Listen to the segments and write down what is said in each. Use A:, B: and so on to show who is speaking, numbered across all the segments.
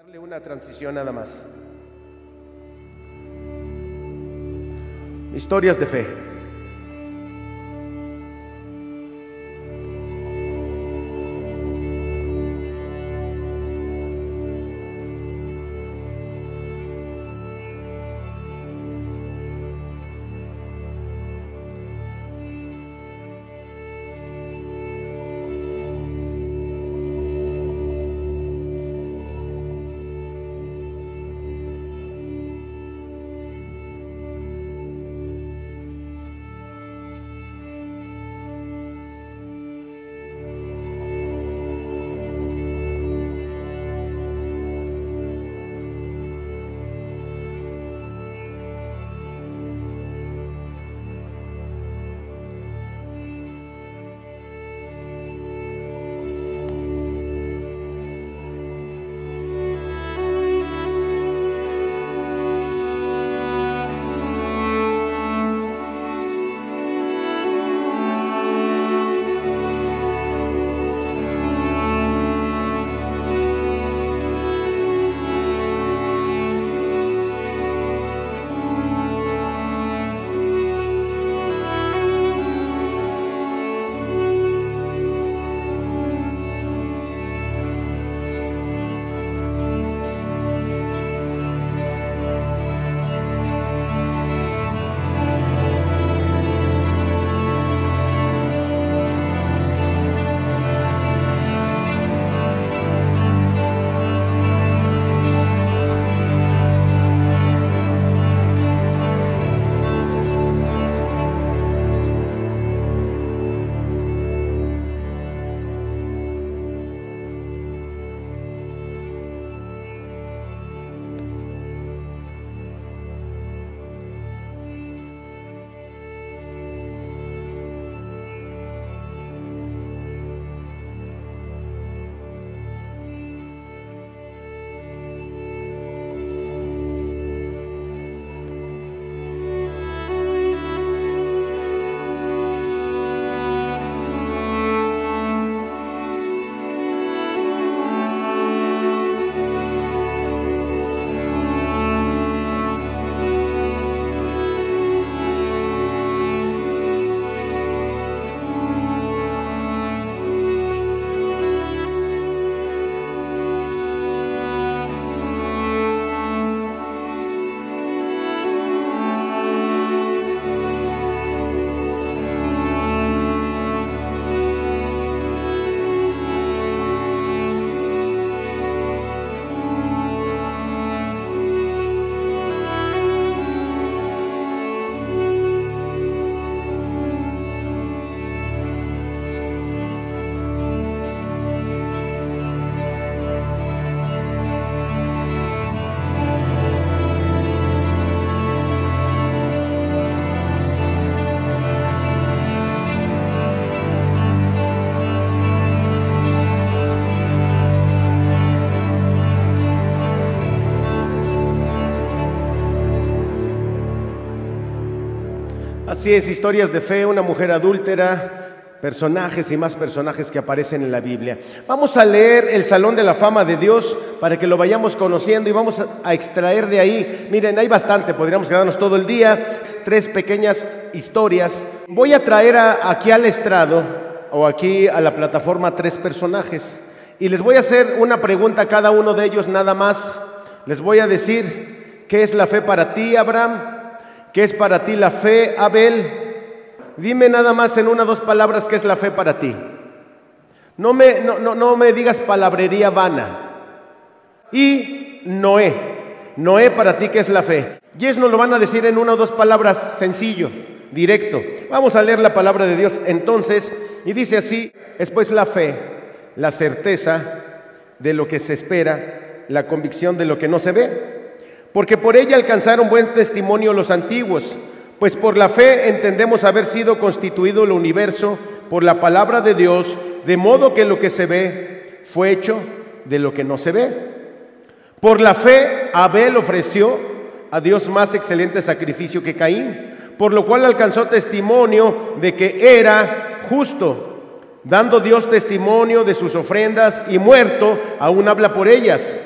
A: Darle una transición nada más. Historias de fe. Así es, historias de fe, una mujer adúltera, personajes y más personajes que aparecen en la Biblia. Vamos a leer el Salón de la Fama de Dios para que lo vayamos conociendo y vamos a extraer de ahí. Miren, hay bastante, podríamos quedarnos todo el día. 3 pequeñas historias. Voy a traer aquí al estrado o aquí a la plataforma 3 personajes y les voy a hacer una pregunta a cada uno de ellos nada más. Les voy a decir, ¿qué es la fe para ti, Abraham? ¿Qué es para ti la fe, Abel? Dime nada más en 1 o 2 palabras qué es la fe para ti. No me digas palabrería vana. Y Noé. Noé, para ti, ¿qué es la fe? Y ellos nos lo van a decir en 1 o 2 palabras, sencillo, directo. Vamos a leer la palabra de Dios entonces, y dice así: es pues la fe, la certeza de lo que se espera, la convicción de lo que no se ve. Porque por ella alcanzaron buen testimonio los antiguos, pues por la fe entendemos haber sido constituido el universo por la palabra de Dios, de modo que lo que se ve fue hecho de lo que no se ve. Por la fe Abel ofreció a Dios más excelente sacrificio que Caín, por lo cual alcanzó testimonio de que era justo, dando Dios testimonio de sus ofrendas, y muerto aún habla por ellas.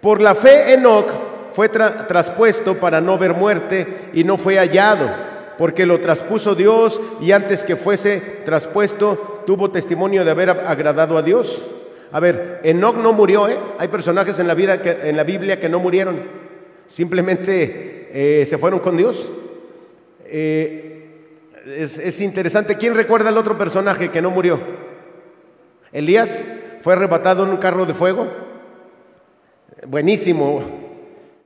A: Por la fe Enoc fue traspuesto para no ver muerte y no fue hallado, porque lo traspuso Dios y antes que fuese traspuesto tuvo testimonio de haber agradado a Dios. A ver, Enoc no murió, ¿eh? Hay personajes en la Biblia que no murieron, simplemente se fueron con Dios. Es interesante. ¿Quién recuerda al otro personaje que no murió? Elías fue arrebatado en un carro de fuego. Buenísimo.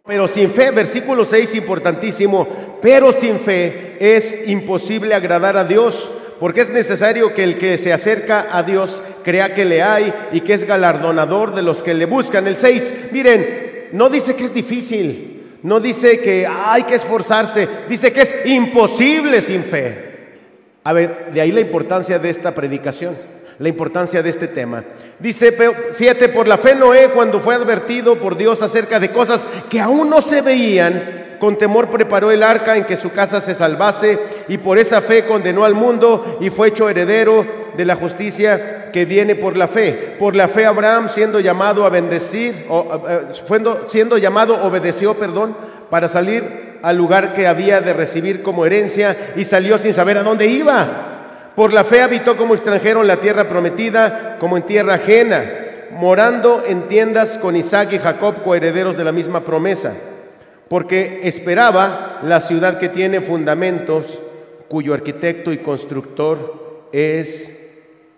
A: Pero sin fe, versículo 6, importantísimo. Pero sin fe es imposible agradar a Dios, porque es necesario que el que se acerca a Dios crea que le hay y que es galardonador de los que le buscan. El 6, miren, no dice que es difícil, no dice que hay que esforzarse, dice que es imposible sin fe. A ver, de ahí la importancia de esta predicación, la importancia de este tema. Dice 7, por la fe Noé, cuando fue advertido por Dios acerca de cosas que aún no se veían, con temor preparó el arca en que su casa se salvase, y por esa fe condenó al mundo y fue hecho heredero de la justicia que viene por la fe. Por la fe Abraham, siendo llamado a bendecir, obedeció, para salir al lugar que había de recibir como herencia, y salió sin saber a dónde iba. Por la fe habitó como extranjero en la tierra prometida, como en tierra ajena, morando en tiendas con Isaac y Jacob, coherederos de la misma promesa, porque esperaba la ciudad que tiene fundamentos, cuyo arquitecto y constructor es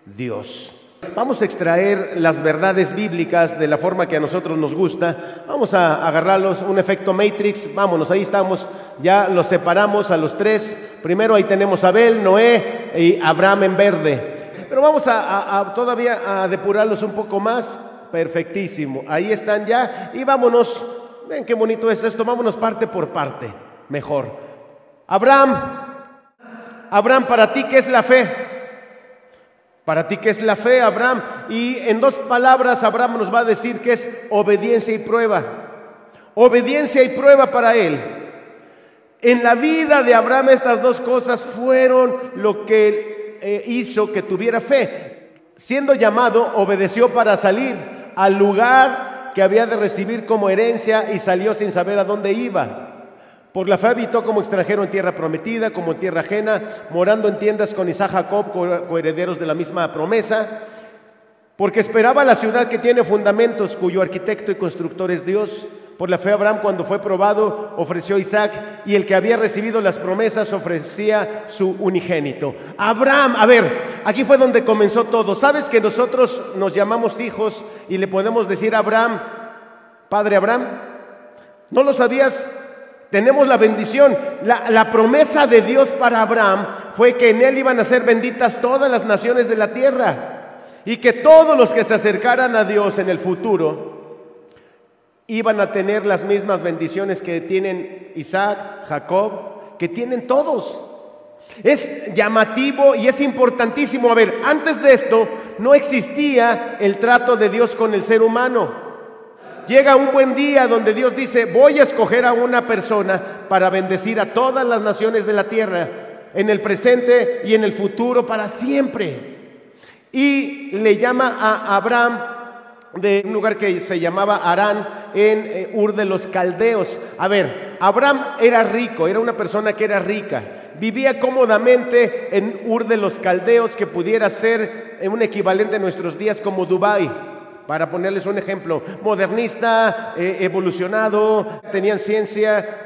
A: Dios. Vamos a extraer las verdades bíblicas de la forma que a nosotros nos gusta. Vamos a agarrarlos, un efecto Matrix. Vámonos, ahí estamos, ya los separamos a los tres. Primero ahí tenemos a Abel, Noé y Abraham en verde. Pero vamos todavía a depurarlos un poco más. Perfectísimo, ahí están ya. Y vámonos, ven qué bonito es esto, vámonos parte por parte, mejor. Abraham, para ti, ¿qué es la fe? Para ti, ¿qué es la fe, Abraham? Y en dos palabras, Abraham nos va a decir que es obediencia y prueba. Obediencia y prueba para él. En la vida de Abraham estas dos cosas fueron lo que hizo que tuviera fe. Siendo llamado, obedeció para salir al lugar que había de recibir como herencia y salió sin saber a dónde iba. Por la fe habitó como extranjero en tierra prometida, como en tierra ajena, morando en tiendas con Isaac y Jacob, coherederos de la misma promesa, porque esperaba la ciudad que tiene fundamentos, cuyo arquitecto y constructor es Dios. Por la fe Abraham, cuando fue probado, ofreció a Isaac, y el que había recibido las promesas ofrecía su unigénito. Abraham, a ver, aquí fue donde comenzó todo. ¿Sabes que nosotros nos llamamos hijos y le podemos decir a Abraham, Padre Abraham? ¿No lo sabías? Tenemos la bendición, la promesa de Dios para Abraham fue que en él iban a ser benditas todas las naciones de la tierra, y que todos los que se acercaran a Dios en el futuro iban a tener las mismas bendiciones que tienen Isaac, Jacob, que tienen todos. Es llamativo y es importantísimo. A ver, antes de esto no existía el trato de Dios con el ser humano. Llega un buen día donde Dios dice, voy a escoger a una persona para bendecir a todas las naciones de la tierra, en el presente y en el futuro, para siempre. Y le llama a Abraham de un lugar que se llamaba Harán, en Ur de los Caldeos. A ver, Abraham era rico, era una persona que era rica, vivía cómodamente en Ur de los Caldeos, que pudiera ser un equivalente en nuestros días como Dubái, para ponerles un ejemplo, modernista, evolucionado, tenían ciencia,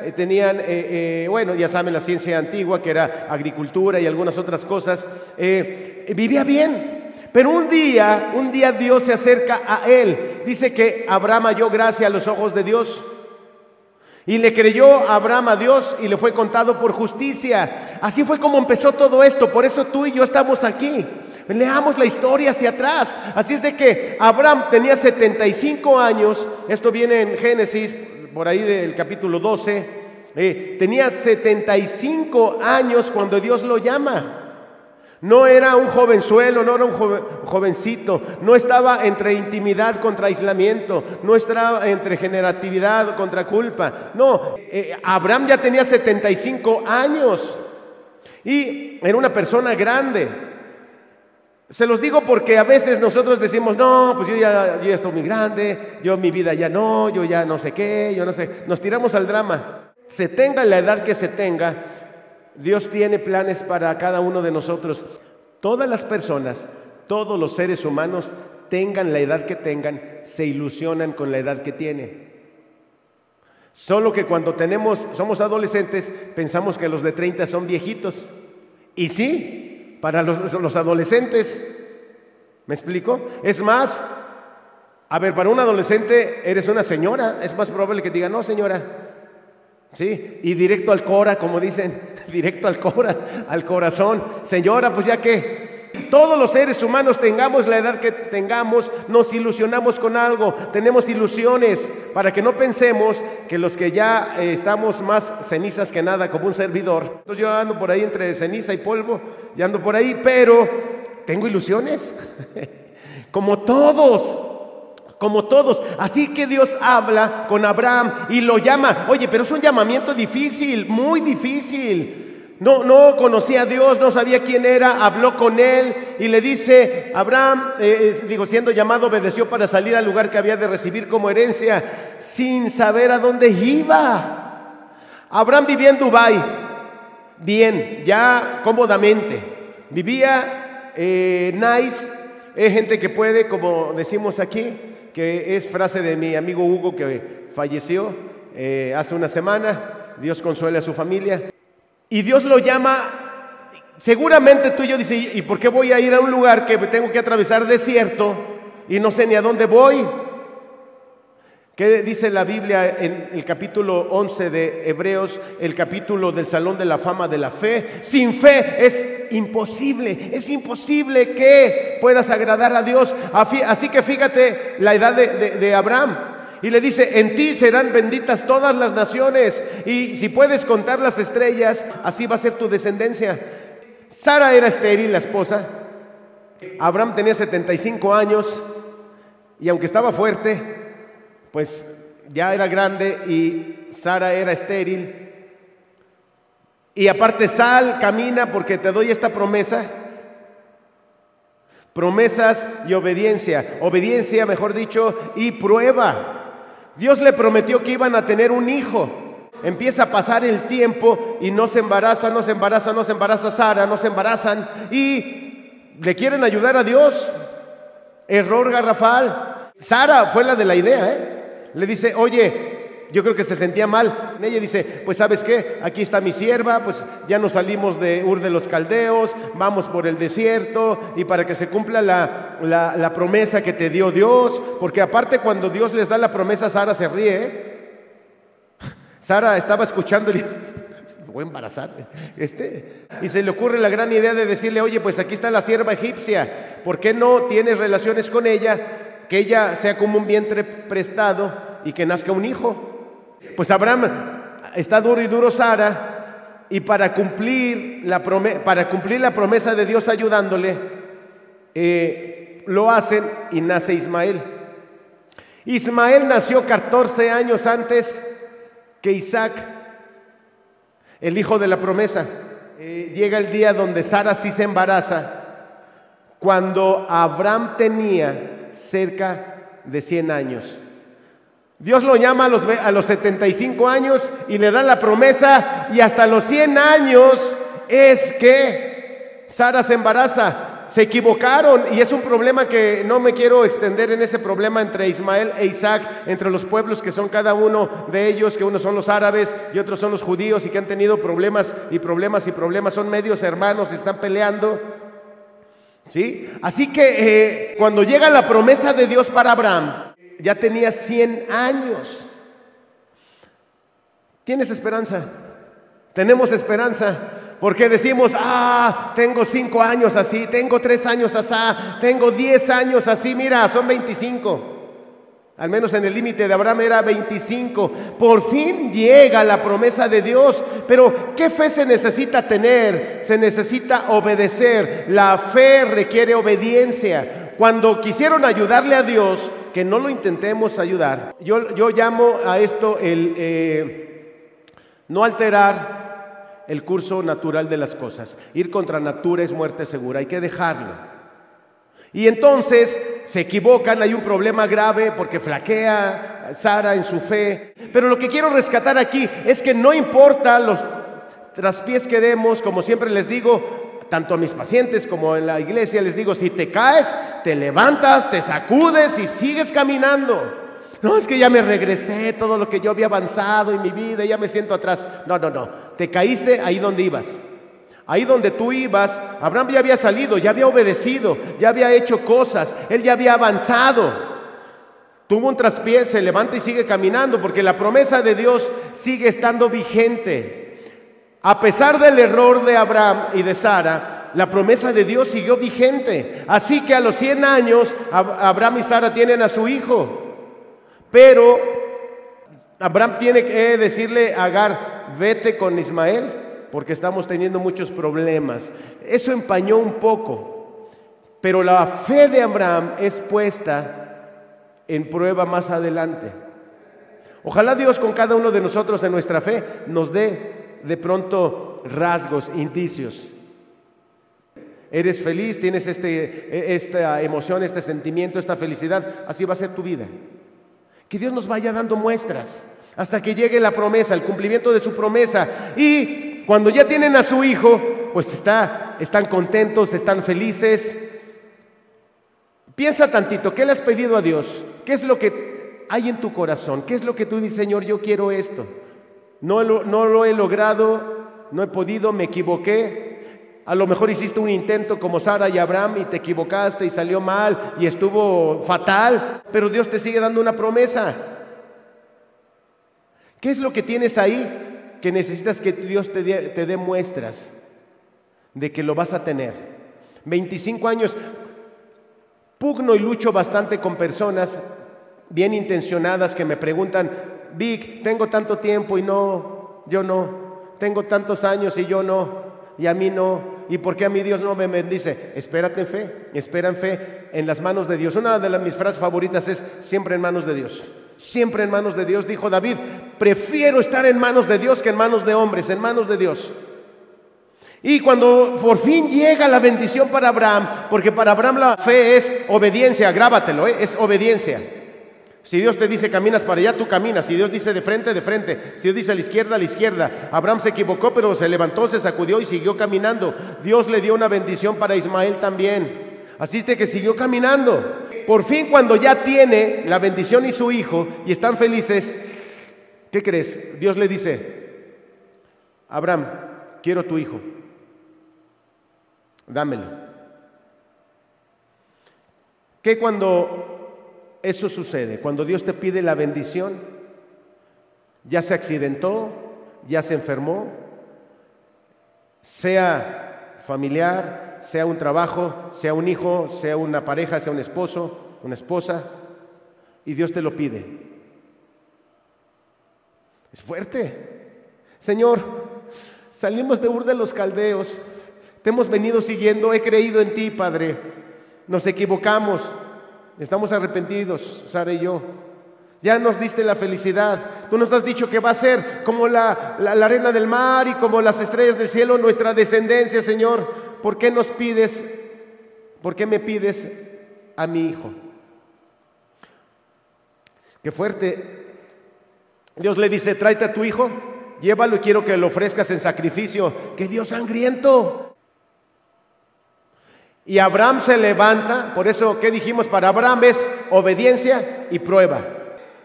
A: bueno, ya saben, la ciencia antigua, que era agricultura y algunas otras cosas, vivía bien. Pero un día Dios se acerca a él. Dice que Abraham halló gracia a los ojos de Dios, y le creyó Abraham a Dios y le fue contado por justicia. Así fue como empezó todo esto. Por eso tú y yo estamos aquí. Leamos la historia hacia atrás. Así es de que Abraham tenía 75 años. Esto viene en Génesis, por ahí del capítulo 12. Tenía 75 años cuando Dios lo llama. No era un jovenzuelo, no era un jovencito, no estaba entre intimidad contra aislamiento, no estaba entre generatividad contra culpa. No, Abraham ya tenía 75 años y era una persona grande. Se los digo porque a veces nosotros decimos, no, pues yo ya estoy muy grande, yo mi vida ya no, yo ya no sé qué, yo no sé. Nos tiramos al drama. Se tenga la edad que se tenga, Dios tiene planes para cada uno de nosotros. Todas las personas, todos los seres humanos, tengan la edad que tengan, se ilusionan con la edad que tienen. Solo que cuando somos adolescentes, pensamos que los de 30 son viejitos. Y sí, para los adolescentes, ¿me explico? Es más, a ver, para un adolescente eres una señora, es más probable que diga, no señora, sí, y directo al cora, como dicen, directo al cora, al corazón, señora, pues ya que todos los seres humanos, tengamos la edad que tengamos, nos ilusionamos con algo, tenemos ilusiones, para que no pensemos que los que ya estamos más cenizas que nada, como un servidor. Entonces yo ando por ahí entre ceniza y polvo, y ando por ahí, pero tengo ilusiones, como todos. Como todos. Así que Dios habla con Abraham y lo llama. Oye, pero es un llamamiento difícil, muy difícil. No conocía a Dios, no sabía quién era, habló con él y le dice, Abraham, siendo llamado, obedeció para salir al lugar que había de recibir como herencia, sin saber a dónde iba. Abraham vivía en Dubái, bien, ya cómodamente. Vivía nice, es gente que puede, como decimos aquí, que es frase de mi amigo Hugo que falleció hace una semana. Dios consuele a su familia. Y Dios lo llama, seguramente tú y yo dices, ¿y por qué voy a ir a un lugar que tengo que atravesar desierto y no sé ni a dónde voy? ¿Qué dice la Biblia en el capítulo 11 de Hebreos, el capítulo del Salón de la Fama de la Fe? Sin fe es imposible que puedas agradar a Dios. Así que fíjate la edad de Abraham. Y le dice, en ti serán benditas todas las naciones, y si puedes contar las estrellas, así va a ser tu descendencia. Sara era estéril, la esposa. Abraham tenía 75 años, y aunque estaba fuerte, pues ya era grande, y Sara era estéril. Y aparte, sal, camina, porque te doy esta promesa. Promesas y obediencia, mejor dicho, y prueba. Dios le prometió que iban a tener un hijo. Empieza a pasar el tiempo y no se embaraza Sara, no se embarazan y le quieren ayudar a Dios. Error garrafal. Sara fue la de la idea, Le dice, oye, yo creo que se sentía mal. Ella dice, pues ¿sabes qué? Aquí está mi sierva, pues ya nos salimos de Ur de los Caldeos, vamos por el desierto, y para que se cumpla la promesa que te dio Dios, porque aparte cuando Dios les da la promesa, Sara se ríe. Sara estaba escuchando y le dice, me voy a embarazar. Y se le ocurre la gran idea de decirle, oye, pues aquí está la sierva egipcia, ¿por qué no tienes relaciones con ella? Que ella sea como un vientre prestado y que nazca un hijo. Pues Abraham está duro y duro Sara, y para cumplir la promesa de Dios ayudándole, lo hacen y nace Ismael. Ismael nació 14 años antes que Isaac, el hijo de la promesa. Llega el día donde Sara sí se embaraza, cuando Abraham tenía cerca de 100 años. Dios lo llama a los 75 años y le da la promesa, y hasta los 100 años es que Sara se embaraza. Se equivocaron, y es un problema que no me quiero extender en ese problema entre Ismael e Isaac, entre los pueblos que son cada uno de ellos, que unos son los árabes y otros son los judíos, y que han tenido problemas, son medios hermanos, están peleando. ¿Sí? Así que cuando llega la promesa de Dios para Abraham, ya tenía 100 años. ¿Tienes esperanza? Tenemos esperanza, porque decimos, tengo 5 años así, tengo 3 años así, tengo 10 años así, mira, son 25. Al menos en el límite de Abraham era 25. Por fin llega la promesa de Dios. Pero ¿qué fe se necesita tener? Se necesita obedecer. La fe requiere obediencia. Cuando quisieron ayudarle a Dios, que no lo intentemos ayudar. Yo llamo a esto no alterar el curso natural de las cosas. Ir contra natura es muerte segura. Hay que dejarlo. Y entonces se equivocan, hay un problema grave porque flaquea Sara en su fe. Pero lo que quiero rescatar aquí es que no importa los traspiés que demos, como siempre les digo, tanto a mis pacientes como en la iglesia, les digo, si te caes, te levantas, te sacudes y sigues caminando. No, es que ya me regresé, todo lo que yo había avanzado en mi vida, ya me siento atrás. No, te caíste ahí donde ibas. Ahí donde tú ibas, Abraham ya había salido, ya había obedecido, ya había hecho cosas, él ya había avanzado. Tuvo un traspié, se levanta y sigue caminando, porque la promesa de Dios sigue estando vigente. A pesar del error de Abraham y de Sara, la promesa de Dios siguió vigente. Así que a los 100 años, Abraham y Sara tienen a su hijo. Pero Abraham tiene que decirle a Agar, vete con Ismael, porque estamos teniendo muchos problemas. Eso empañó un poco, pero la fe de Abraham es puesta en prueba más adelante. Ojalá Dios con cada uno de nosotros en nuestra fe nos dé de pronto rasgos, indicios. Eres feliz, tienes esta emoción, este sentimiento, esta felicidad, así va a ser tu vida. Que Dios nos vaya dando muestras hasta que llegue la promesa, el cumplimiento de su promesa. Y cuando ya tienen a su hijo, pues están contentos, están felices. Piensa tantito, ¿qué le has pedido a Dios? ¿Qué es lo que hay en tu corazón? ¿Qué es lo que tú dices, Señor, yo quiero esto? No lo he logrado, no he podido, me equivoqué. A lo mejor hiciste un intento como Sara y Abraham y te equivocaste y salió mal y estuvo fatal, pero Dios te sigue dando una promesa. ¿Qué es lo que tienes ahí que necesitas que Dios te dé muestras de que lo vas a tener? 25 años, pugno y lucho bastante con personas bien intencionadas que me preguntan, Vic, tengo tanto tiempo y yo no, tengo tantos años y yo no, y a mí no, ¿y por qué a mí Dios no me bendice? Espérate en fe, espera en fe en las manos de Dios. Una de mis frases favoritas es siempre en manos de Dios. Siempre en manos de Dios, dijo David, prefiero estar en manos de Dios que en manos de hombres, en manos de Dios. Y cuando por fin llega la bendición para Abraham, porque para Abraham la fe es obediencia, grábatelo, es obediencia. Si Dios te dice caminas para allá, tú caminas. Si Dios dice de frente, de frente. Si Dios dice a la izquierda, a la izquierda. Abraham se equivocó, pero se levantó, se sacudió y siguió caminando. Dios le dio una bendición para Ismael también. Así es de que siguió caminando. Por fin, cuando ya tiene la bendición y su hijo y están felices, ¿qué crees? Dios le dice, Abraham, quiero tu hijo, dámelo. ¿Qué cuando eso sucede? Cuando Dios te pide la bendición, ya se accidentó, ya se enfermó, sea familiar, sea un trabajo, sea un hijo, sea una pareja, sea un esposo, una esposa, y Dios te lo pide. Es fuerte. Señor, salimos de Ur de los Caldeos, te hemos venido siguiendo, he creído en ti, Padre, nos equivocamos, estamos arrepentidos, Sara y yo. Ya nos diste la felicidad. Tú nos has dicho que va a ser como la arena del mar y como las estrellas del cielo nuestra descendencia, Señor. ¿Por qué me pides a mi hijo? Qué fuerte. Dios le dice, tráete a tu hijo, llévalo y quiero que lo ofrezcas en sacrificio. ¡Qué Dios sangriento! Y Abraham se levanta. Por eso, ¿qué dijimos? Para Abraham es obediencia y prueba.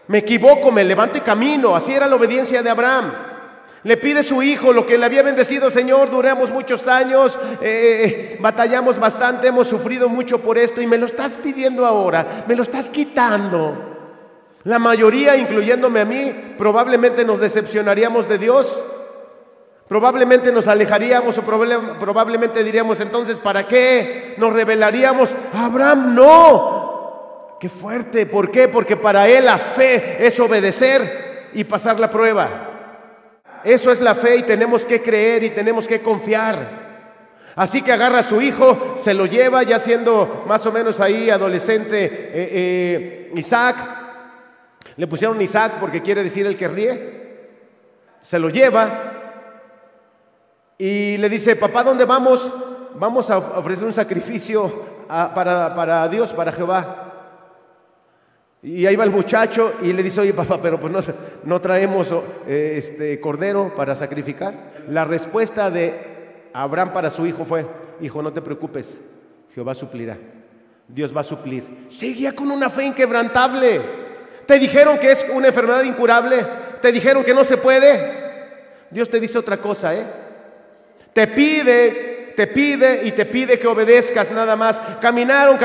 A: Me equivoco, me levanto y camino. Así era la obediencia de Abraham. Le pide su hijo, lo que le había bendecido. Señor, duramos muchos años, batallamos bastante, hemos sufrido mucho por esto y me lo estás pidiendo ahora, me lo estás quitando. La mayoría, incluyéndome a mí, probablemente nos decepcionaríamos de Dios, probablemente nos alejaríamos o probablemente diríamos, entonces, ¿para qué? Nos rebelaríamos. Abraham no. Qué fuerte. ¿Por qué? Porque para él la fe es obedecer y pasar la prueba. Eso es la fe y tenemos que creer y tenemos que confiar. Así que agarra a su hijo, se lo lleva, ya siendo más o menos ahí adolescente, Isaac. Le pusieron Isaac porque quiere decir el que ríe. Se lo lleva y le dice, papá, ¿dónde vamos? vamos a ofrecer un sacrificio para Dios, para Jehová. Y ahí va el muchacho y le dice, oye papá, pero pues no traemos cordero para sacrificar. La respuesta de Abraham para su hijo fue, hijo, no te preocupes, Jehová suplirá, Dios va a suplir. Seguía con una fe inquebrantable. Te dijeron que es una enfermedad incurable, te dijeron que no se puede. Dios te dice otra cosa, te pide y te pide que obedezcas nada más. Caminaron,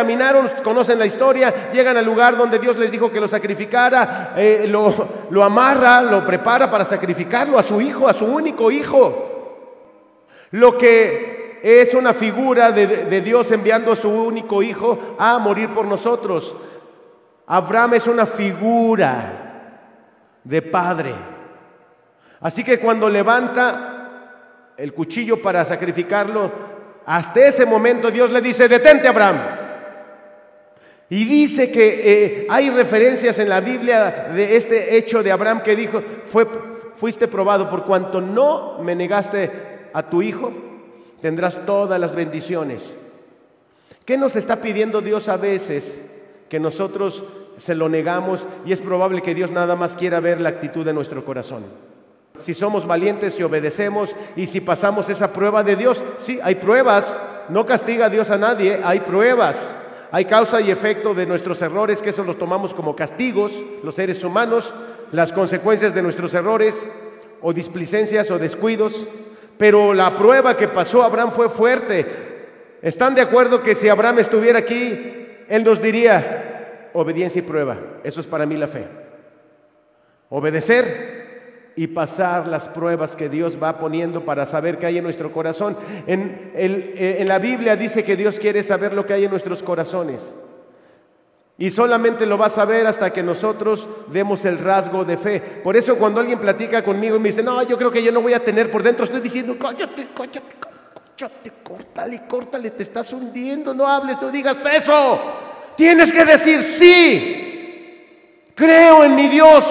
A: conocen la historia, llegan al lugar donde Dios les dijo que lo sacrificara, lo amarra, lo prepara para sacrificarlo a su hijo, a su único hijo. Lo que es una figura de Dios enviando a su único hijo a morir por nosotros. Abraham es una figura de padre. Así que cuando levanta el cuchillo para sacrificarlo, hasta ese momento Dios le dice, detente Abraham. Y dice que hay referencias en la Biblia de este hecho de Abraham que dijo, fuiste probado por cuanto no me negaste a tu hijo, tendrás todas las bendiciones. ¿Qué nos está pidiendo Dios a veces? Que nosotros se lo negamos, y es probable que Dios nada más quiera ver la actitud de nuestro corazón. Si somos valientes y obedecemos, y si pasamos esa prueba de Dios, sí, hay pruebas, no castiga a Dios a nadie, hay pruebas, hay causa y efecto de nuestros errores, que eso los tomamos como castigos, los seres humanos, las consecuencias de nuestros errores, o displicencias o descuidos, pero la prueba que pasó Abraham fue fuerte. ¿Están de acuerdo que si Abraham estuviera aquí, él nos diría, obediencia y prueba? Eso es para mí la fe. Obedecer y pasar las pruebas que Dios va poniendo para saber qué hay en nuestro corazón. En la Biblia dice que Dios quiere saber lo que hay en nuestros corazones. Y solamente lo va a saber hasta que nosotros demos el rasgo de fe. Por eso cuando alguien platica conmigo y me dice, no, yo creo que yo no voy a tener, por dentro estoy diciendo, cállate, córtale, te estás hundiendo, no hables, no digas eso. Tienes que decir, sí, creo en mi Dios,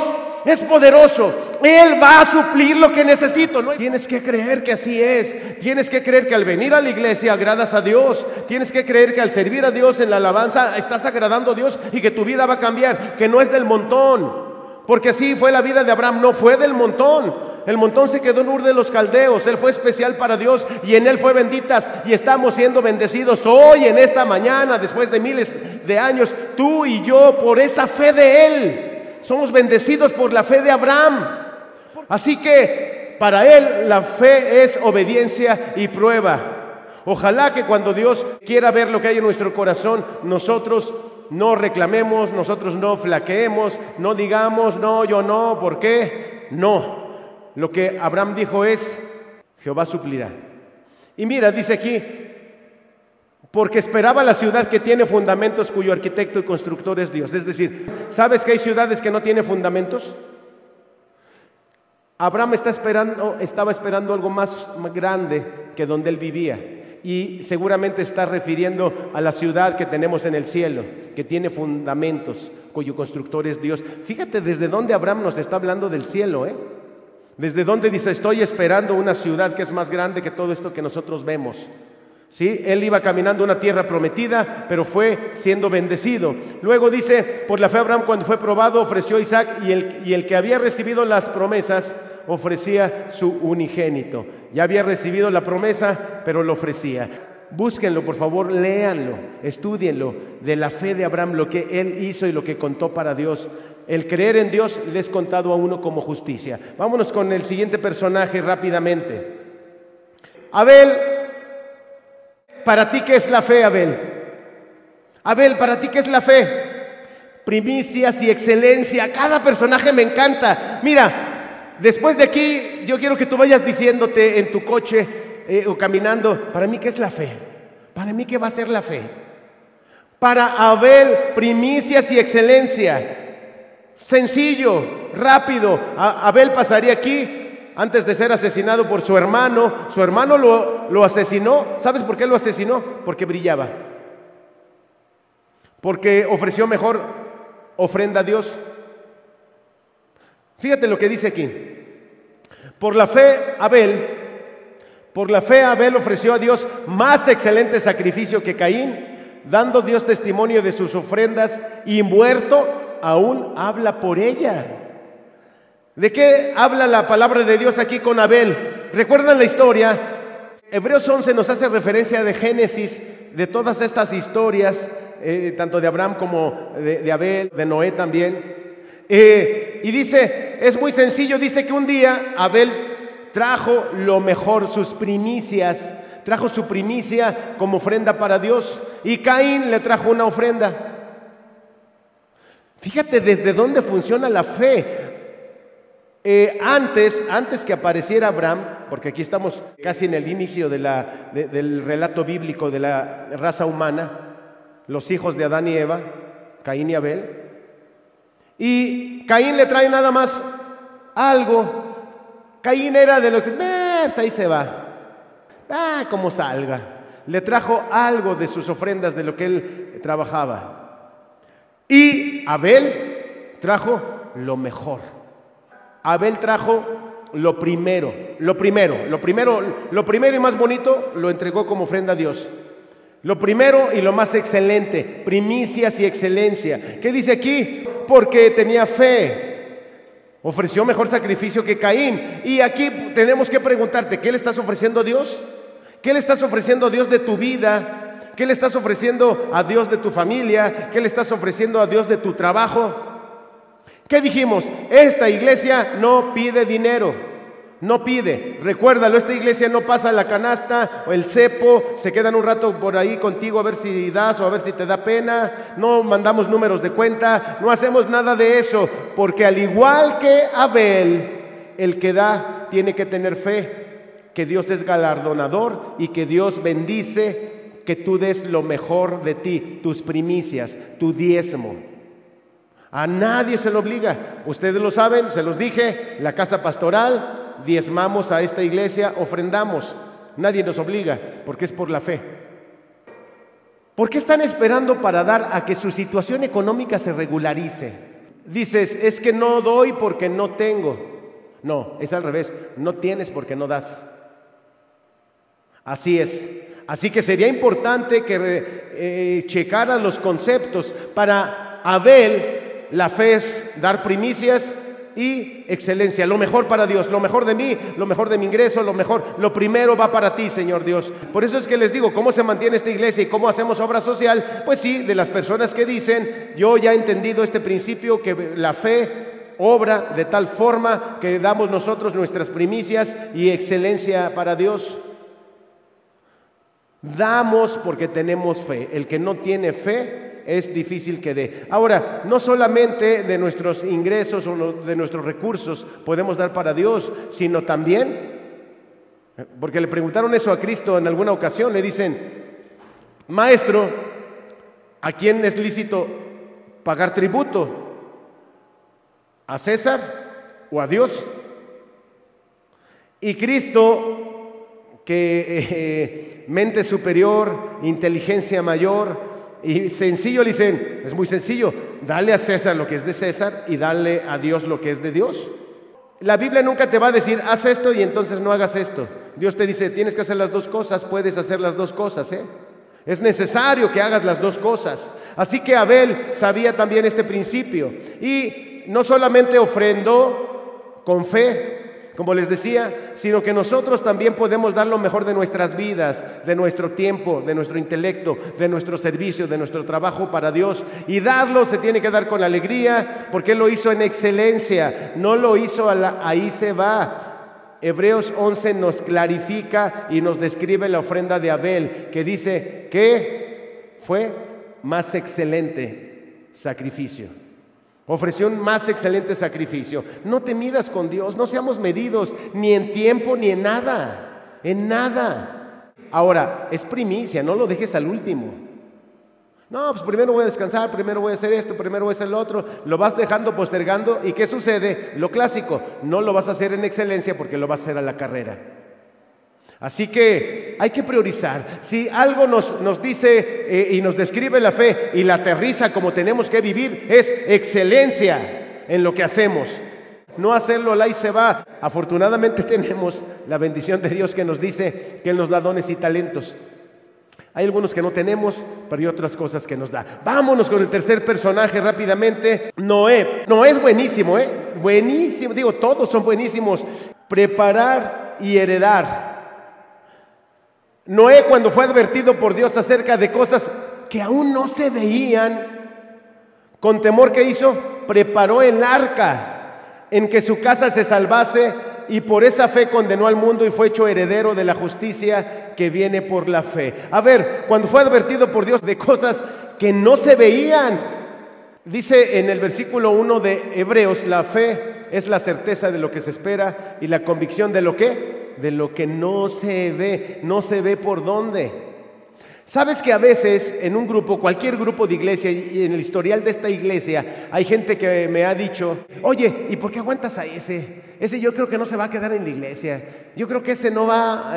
A: es poderoso, Él va a suplir lo que necesito. ¿No? Tienes que creer que así es. Tienes que creer que al venir a la iglesia agradas a Dios. Tienes que creer que al servir a Dios en la alabanza estás agradando a Dios y que tu vida va a cambiar, que no es del montón. Porque así fue la vida de Abraham, no fue del montón. El montón se quedó en Ur de los Caldeos. Él fue especial para Dios y en Él fue benditas, y estamos siendo bendecidos hoy, en esta mañana, después de miles de años, tú y yo, por esa fe de Él. Somos bendecidos por la fe de Abraham. Así que para él la fe es obediencia y prueba. Ojalá que cuando Dios quiera ver lo que hay en nuestro corazón, nosotros no reclamemos, nosotros no flaqueemos, no digamos, no, yo no, ¿por qué? No. Lo que Abraham dijo es, Jehová suplirá. Y mira, dice aquí, porque esperaba la ciudad que tiene fundamentos, cuyo arquitecto y constructor es Dios. Es decir, ¿sabes que hay ciudades que no tienen fundamentos? Abraham estaba esperando algo más grande que donde él vivía. Y seguramente está refiriendo a la ciudad que tenemos en el cielo, que tiene fundamentos, cuyo constructor es Dios. Fíjate desde dónde Abraham nos está hablando del cielo, Desde dónde dice, estoy esperando una ciudad que es más grande que todo esto que nosotros vemos. ¿Sí? Él iba caminando una tierra prometida, pero fue siendo bendecido. Luego dice, por la fe Abraham cuando fue probado ofreció a Isaac, y el que había recibido las promesas ofrecía su unigénito. Ya había recibido la promesa, pero lo ofrecía. Búsquenlo, por favor, léanlo, estúdienlo, de la fe de Abraham, lo que él hizo y lo que contó para Dios. El creer en Dios le es contado a uno como justicia. Vámonos con el siguiente personaje rápidamente. Abel. ¿Para ti qué es la fe, Abel? Abel, ¿para ti qué es la fe? Primicias y excelencia. Cada personaje me encanta. Mira, después de aquí, yo quiero que tú vayas diciéndote en tu coche o caminando, ¿para mí qué es la fe? ¿Para mí qué va a ser la fe? Para Abel, primicias y excelencia. Sencillo, rápido. Abel pasaría aquí antes de ser asesinado por su hermano. Su hermano lo asesinó. ¿Sabes por qué lo asesinó? Porque brillaba. Porque ofreció mejor ofrenda a Dios. Fíjate lo que dice aquí. Por la fe, Abel Por la fe Abel ofreció a Dios más excelente sacrificio que Caín, dando Dios testimonio de sus ofrendas, y muerto aún habla por ella. ¿De qué habla la palabra de Dios aquí con Abel? ¿Recuerdan la historia? Hebreos 11 nos hace referencia de Génesis, de todas estas historias, tanto de Abraham como de Abel, de Noé también. Y dice, es muy sencillo, dice que un día Abel trajo lo mejor, sus primicias, trajo su primicia como ofrenda para Dios, y Caín le trajo una ofrenda. Fíjate desde dónde funciona la fe. Antes que apareciera Abraham, porque aquí estamos casi en el inicio del relato bíblico de la raza humana, los hijos de Adán y Eva, Caín y Abel, y Caín le trae nada más algo. Caín era de los que, pues ahí se va, como salga. Le trajo algo de sus ofrendas, de lo que él trabajaba. Y Abel trajo lo mejor. Abel trajo lo primero y más bonito, lo entregó como ofrenda a Dios. Lo primero y lo más excelente, primicias y excelencia. ¿Qué dice aquí? Porque tenía fe, ofreció mejor sacrificio que Caín. Y aquí tenemos que preguntarte, ¿qué le estás ofreciendo a Dios? ¿Qué le estás ofreciendo a Dios de tu vida? ¿Qué le estás ofreciendo a Dios de tu familia? ¿Qué le estás ofreciendo a Dios de tu trabajo? ¿Qué dijimos? Esta iglesia no pide dinero, no pide. Recuérdalo, esta iglesia no pasa la canasta o el cepo, se quedan un rato por ahí contigo a ver si das o a ver si te da pena. No mandamos números de cuenta, no hacemos nada de eso, porque al igual que Abel, el que da tiene que tener fe, que Dios es galardonador y que Dios bendice que tú des lo mejor de ti, tus primicias, tu diezmo. A nadie se lo obliga, ustedes lo saben, se los dije, la casa pastoral, diezmamos a esta iglesia, ofrendamos, nadie nos obliga, porque es por la fe. ¿Por qué están esperando para dar a que su situación económica se regularice? Dices, es que no doy porque no tengo. No, es al revés, no tienes porque no das. Así es. Así que sería importante que checaras los conceptos. Para Abel, la fe es dar primicias y excelencia, lo mejor para Dios, lo mejor de mí, lo mejor de mi ingreso, lo primero va para ti, Señor Dios. Por eso es que les digo, ¿cómo se mantiene esta iglesia y cómo hacemos obra social? Pues sí, de las personas que dicen, yo ya he entendido este principio, que la fe obra de tal forma que damos nosotros nuestras primicias y excelencia para Dios. Damos porque tenemos fe. El que no tiene fe es difícil que dé. Ahora, no solamente de nuestros ingresos o de nuestros recursos podemos dar para Dios, sino también, porque le preguntaron eso a Cristo en alguna ocasión, le dicen, Maestro, ¿a quién es lícito pagar tributo? ¿A César o a Dios? Y Cristo, que mente superior, inteligencia mayor y sencillo, le dicen, es muy sencillo, dale a César lo que es de César y dale a Dios lo que es de Dios. La Biblia nunca te va a decir, haz esto y entonces no hagas esto. Dios te dice, tienes que hacer las dos cosas, puedes hacer las dos cosas, Es necesario que hagas las dos cosas. Así que Abel sabía también este principio y no solamente ofrendó con fe, como les decía, sino que nosotros también podemos dar lo mejor de nuestras vidas, de nuestro tiempo, de nuestro intelecto, de nuestro servicio, de nuestro trabajo para Dios. Y darlo se tiene que dar con alegría, porque Él lo hizo en excelencia, no lo hizo ahí se va. Hebreos 11 nos clarifica y nos describe la ofrenda de Abel, que dice que fue más excelente sacrificio. Ofreció un más excelente sacrificio. No te midas con Dios, no seamos medidos ni en tiempo ni en nada, en nada. Ahora, es primicia, no lo dejes al último. No, pues primero voy a descansar, primero voy a hacer esto, primero voy a hacer lo otro. Lo vas dejando, postergando, ¿y qué sucede? Lo clásico, no lo vas a hacer en excelencia porque lo vas a hacer a la carrera. Así que hay que priorizar. Si algo nos dice y nos describe la fe y la aterriza como tenemos que vivir, es excelencia en lo que hacemos. no hacerlo, ahí se va. Afortunadamente tenemos la bendición de Dios que nos dice que Él nos da dones y talentos. Hay algunos que no tenemos, pero hay otras cosas que nos da. Vámonos con el tercer personaje rápidamente. Noé. Noé es buenísimo, buenísimo. Digo, todos son buenísimos. Preparar y heredar. Noé, cuando fue advertido por Dios acerca de cosas que aún no se veían, con temor, ¿qué hizo? Preparó el arca en que su casa se salvase, y por esa fe condenó al mundo y fue hecho heredero de la justicia que viene por la fe. A ver, cuando fue advertido por Dios de cosas que no se veían, dice en el versículo 1 de Hebreos, la fe es la certeza de lo que se espera y la convicción de lo que, de lo que no se ve. No se ve por dónde. ¿Sabes que a veces en un grupo, cualquier grupo de iglesia, y en el historial de esta iglesia, hay gente que me ha dicho, oye, ¿y por qué aguantas a ese? Ese yo creo que no se va a quedar en la iglesia. Yo creo que ese no va,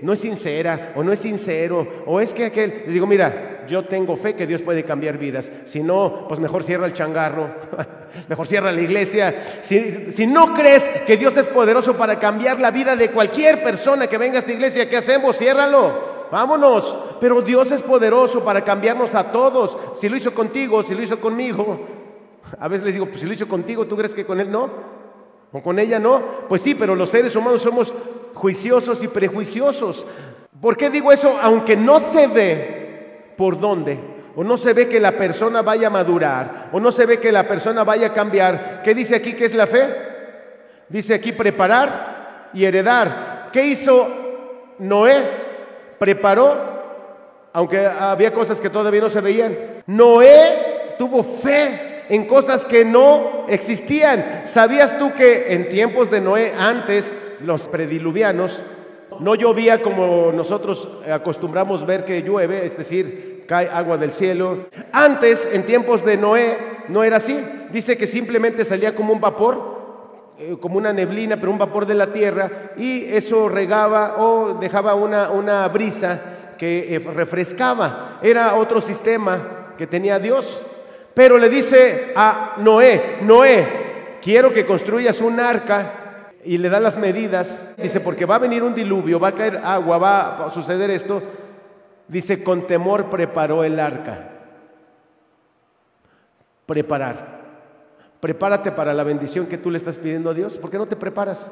A: no es sincera, o no es sincero, o es que aquel. Les digo, mira, yo tengo fe que Dios puede cambiar vidas. Si no, pues mejor cierra el changarro, mejor cierra la iglesia. Si no crees que Dios es poderoso para cambiar la vida de cualquier persona que venga a esta iglesia, ¿qué hacemos? Ciérralo. Vámonos, pero Dios es poderoso para cambiarnos a todos. Si lo hizo contigo, si lo hizo conmigo. A veces les digo, pues si lo hizo contigo, ¿tú crees que con él no? ¿O con ella no? Pues sí, pero los seres humanos somos juiciosos y prejuiciosos. ¿Por qué digo eso? Aunque no se ve por dónde, o no se ve que la persona vaya a madurar, o no se ve que la persona vaya a cambiar. ¿Qué dice aquí que es la fe? Dice aquí preparar y heredar. ¿Qué hizo Noé? Preparó, aunque había cosas que todavía no se veían. Noé tuvo fe en cosas que no existían. ¿Sabías tú que en tiempos de Noé, antes, los prediluvianos, no llovía como nosotros acostumbramos ver que llueve, es decir, cae agua del cielo? Antes, en tiempos de Noé, no era así. Dice que simplemente salía como un vapor, como una neblina, pero un vapor de la tierra, y eso regaba o dejaba una brisa que refrescaba. Era otro sistema que tenía Dios. Pero le dice a Noé, Noé, quiero que construyas un arca, y le da las medidas. Dice, porque va a venir un diluvio, va a caer agua, va a suceder esto. Dice, con temor preparó el arca. Preparar. Prepárate para la bendición que tú le estás pidiendo a Dios. ¿Por qué no te preparas?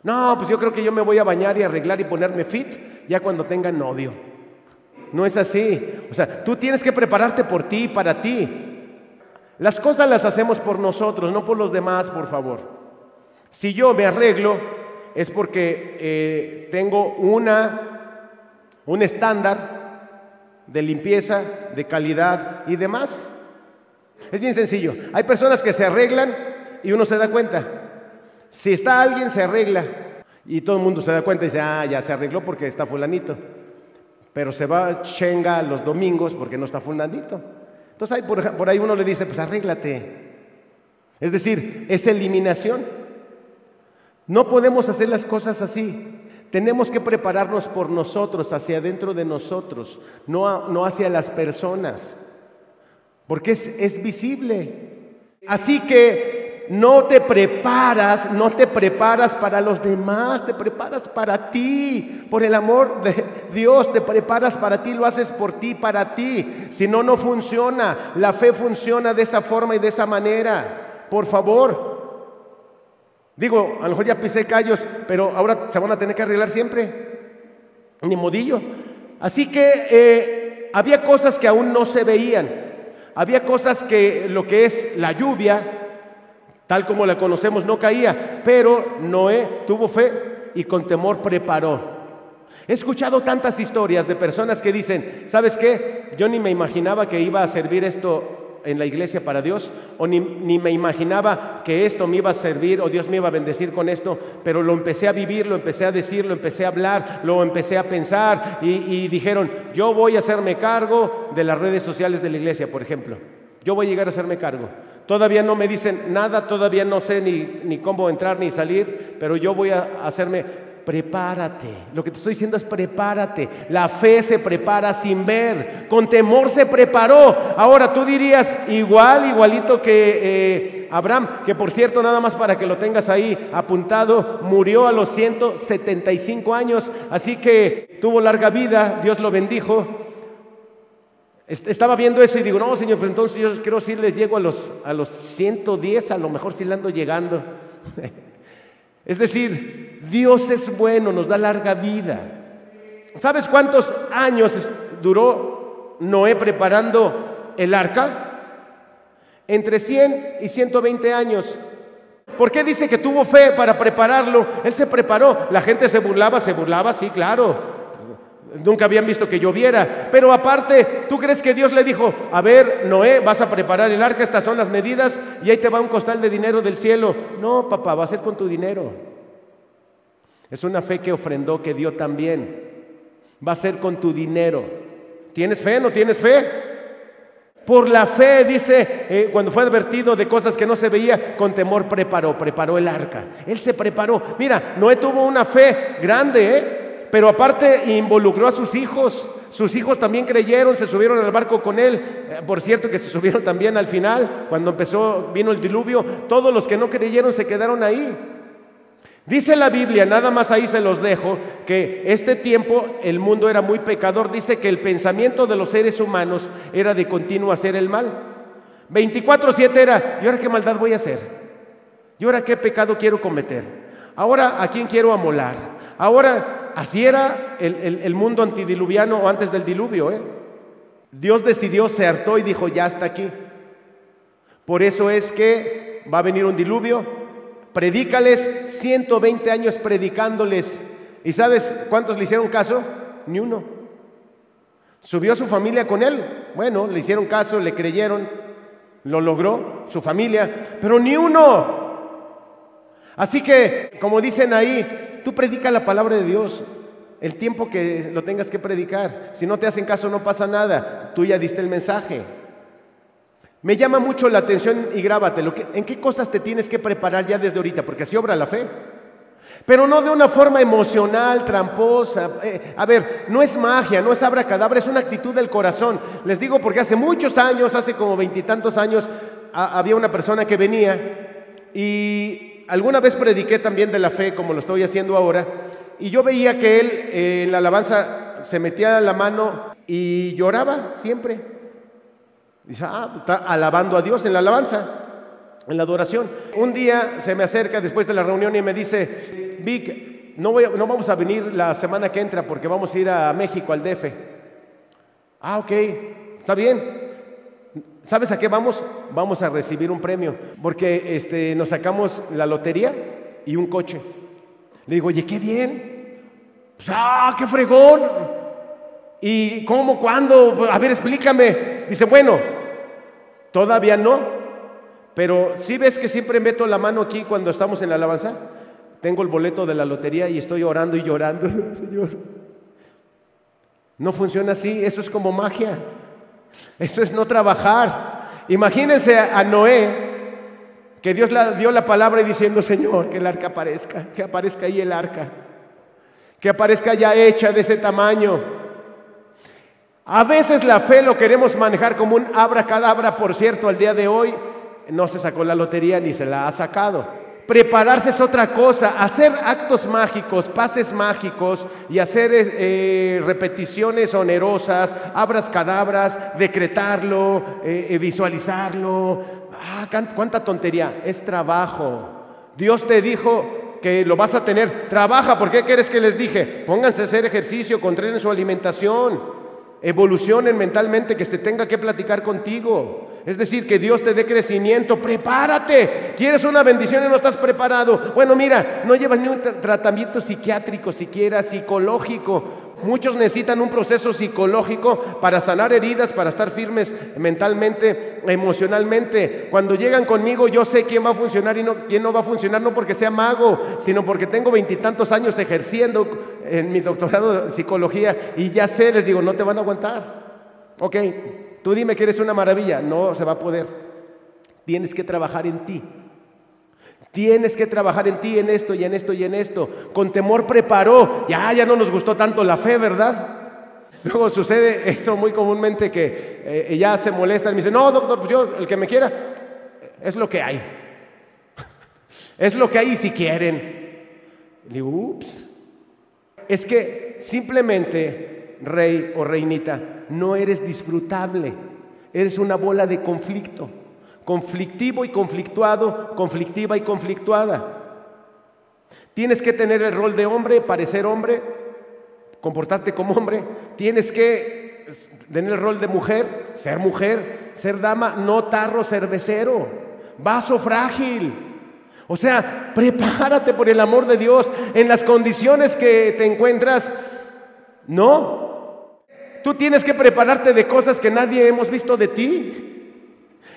A: No, pues yo creo que yo me voy a bañar y arreglar y ponerme fit ya cuando tenga novio. No es así. O sea, tú tienes que prepararte por ti, para ti. Las cosas las hacemos por nosotros, no por los demás, por favor. Si yo me arreglo, es porque tengo un estándar de limpieza, de calidad y demás. Es bien sencillo. Hay personas que se arreglan y uno se da cuenta. Si está alguien, se arregla y todo el mundo se da cuenta y dice, ya se arregló porque está fulanito. Pero se va chenga los domingos porque no está fulanito. Entonces por ahí uno le dice, pues arréglate. Es decir, es eliminación. No podemos hacer las cosas así. Tenemos que prepararnos por nosotros, hacia adentro de nosotros, no hacia las personas. Porque es visible. Así que no te preparas para los demás, te preparas para ti, por el amor de Dios, te preparas para ti, lo haces por ti, para ti. Si no, no funciona. La fe funciona de esa forma y de esa manera. Por favor. Digo, a lo mejor ya pisé callos, pero ahora se van a tener que arreglar siempre. Ni modillo. Así que había cosas que aún no se veían. Había cosas que lo que es la lluvia, tal como la conocemos, no caía, pero Noé tuvo fe y con temor preparó. He escuchado tantas historias de personas que dicen, ¿sabes qué? Yo ni me imaginaba que iba a servir esto en la iglesia para Dios, o ni me imaginaba que esto me iba a servir o Dios me iba a bendecir con esto, pero lo empecé a vivir, lo empecé a decir, lo empecé a hablar, lo empecé a pensar y dijeron, yo voy a hacerme cargo de las redes sociales de la iglesia, por ejemplo. Yo voy a llegar a hacerme cargo. Todavía no me dicen nada, todavía no sé ni cómo entrar ni salir, pero yo voy a hacerme. Prepárate. Lo que te estoy diciendo es prepárate. La fe se prepara sin ver. Con temor se preparó. Ahora tú dirías igualito que Abraham, que por cierto, nada más para que lo tengas ahí apuntado, murió a los 175 años, así que tuvo larga vida, Dios lo bendijo. Estaba viendo eso y digo, no, Señor, pues entonces yo creo si les llego a los 110, a lo mejor sí le ando llegando. Es decir, Dios es bueno, nos da larga vida. ¿Sabes cuántos años duró Noé preparando el arca? Entre 100 y 120 años. ¿Por qué dice que tuvo fe para prepararlo? Él se preparó. La gente se burlaba, sí, claro. Nunca habían visto que lloviera. Pero aparte, ¿tú crees que Dios le dijo, a ver, Noé, vas a preparar el arca, estas son las medidas y ahí te va un costal de dinero del cielo? No, papá, va a ser con tu dinero. Es una fe que ofrendó, que dio también. Va a ser con tu dinero. ¿Tienes fe? ¿No tienes fe? Por la fe, dice, cuando fue advertido de cosas que no se veía, con temor preparó el arca. Él se preparó. Mira, Noé tuvo una fe grande, pero aparte involucró a sus hijos. Sus hijos también creyeron, se subieron al barco con él. Por cierto que se subieron también al final, cuando vino el diluvio. Todos los que no creyeron se quedaron ahí. Dice la Biblia, nada más ahí se los dejo, que este tiempo el mundo era muy pecador. Dice que el pensamiento de los seres humanos era de continuo hacer el mal. 24/7 era, ¿y ahora qué maldad voy a hacer? ¿Y ahora qué pecado quiero cometer? ¿Ahora a quién quiero amolar? Ahora, así era el mundo antidiluviano o antes del diluvio, Dios decidió, se hartó y dijo, ya hasta aquí. Por eso es que va a venir un diluvio. Predícales, 120 años predicándoles. ¿Y sabes cuántos le hicieron caso? Ni uno. ¿Subió su familia con él? Bueno, le hicieron caso, le creyeron, lo logró su familia, pero ni uno. Así que, como dicen ahí, tú predica la palabra de Dios el tiempo que lo tengas que predicar. Si no te hacen caso no pasa nada, tú ya diste el mensaje. Me llama mucho la atención y grábatelo, ¿en qué cosas te tienes que preparar ya desde ahorita? Porque así obra la fe. Pero no de una forma emocional, tramposa. A ver, no es magia, no es abracadabra, es una actitud del corazón. Les digo porque hace muchos años, hace como 20 y tantos años, había una persona que venía y alguna vez prediqué también de la fe, como lo estoy haciendo ahora, y yo veía que él en la alabanza se metía la mano y lloraba siempre. Dice, está alabando a Dios en la alabanza, en la adoración. Un día se me acerca después de la reunión y me dice, Vic, no vamos a venir la semana que entra porque vamos a ir a México, al DF. Ok, está bien. ¿Sabes a qué vamos? Vamos a recibir un premio porque nos sacamos la lotería y un coche. Le digo, oye, qué bien. Pues, qué fregón. ¿Y cómo? ¿Cuándo? A ver, explícame. Dice, bueno, todavía no, pero ¿sí ves que siempre meto la mano aquí cuando estamos en la alabanza? Tengo el boleto de la lotería y estoy orando y llorando. Señor, no funciona así, eso es como magia. Eso es no trabajar. Imagínense a Noé, que Dios le dio la palabra y diciendo, Señor, que el arca aparezca, que aparezca ahí el arca, que aparezca ya hecha de ese tamaño. A veces la fe lo queremos manejar como un abracadabra. Por cierto, al día de hoy no se sacó la lotería ni se la ha sacado. Prepararse es otra cosa. Hacer actos mágicos, pases mágicos y hacer repeticiones onerosas, abracadabras, decretarlo, visualizarlo. ¡Cuánta tontería! Es trabajo. Dios te dijo que lo vas a tener. Trabaja. ¿Por qué quieres que les dije? Pónganse a hacer ejercicio, controlen su alimentación. Evolucionen mentalmente, que se tenga que platicar contigo. Es decir, que Dios te dé crecimiento. Prepárate. ¿Quieres una bendición y no estás preparado? Bueno, mira, no llevas ni un tratamiento psiquiátrico, siquiera psicológico. Muchos necesitan un proceso psicológico para sanar heridas, para estar firmes mentalmente, emocionalmente. Cuando llegan conmigo, yo sé quién va a funcionar y quién no va a funcionar, no porque sea mago, sino porque tengo 20 y tantos años ejerciendo en mi doctorado de psicología y ya sé, les digo, no te van a aguantar. Ok, tú dime que eres una maravilla. No se va a poder. Tienes que trabajar en ti. Tienes que trabajar en ti, en esto y en esto y en esto. Con temor preparó. Ya no nos gustó tanto la fe, ¿verdad? Luego sucede eso muy comúnmente que ya se molestan y me dicen, no, doctor, pues yo, el que me quiera, es lo que hay. Es lo que hay si quieren. Digo, ups. Es que simplemente, rey o reinita, no eres disfrutable. Eres una bola de conflicto. Conflictivo y conflictuado, conflictiva y conflictuada. Tienes que tener el rol de hombre, parecer hombre, comportarte como hombre. Tienes que tener el rol de mujer, ser dama, no tarro cervecero, vaso frágil. O sea, prepárate por el amor de Dios en las condiciones que te encuentras. No, tú tienes que prepararte de cosas que nadie hemos visto de ti,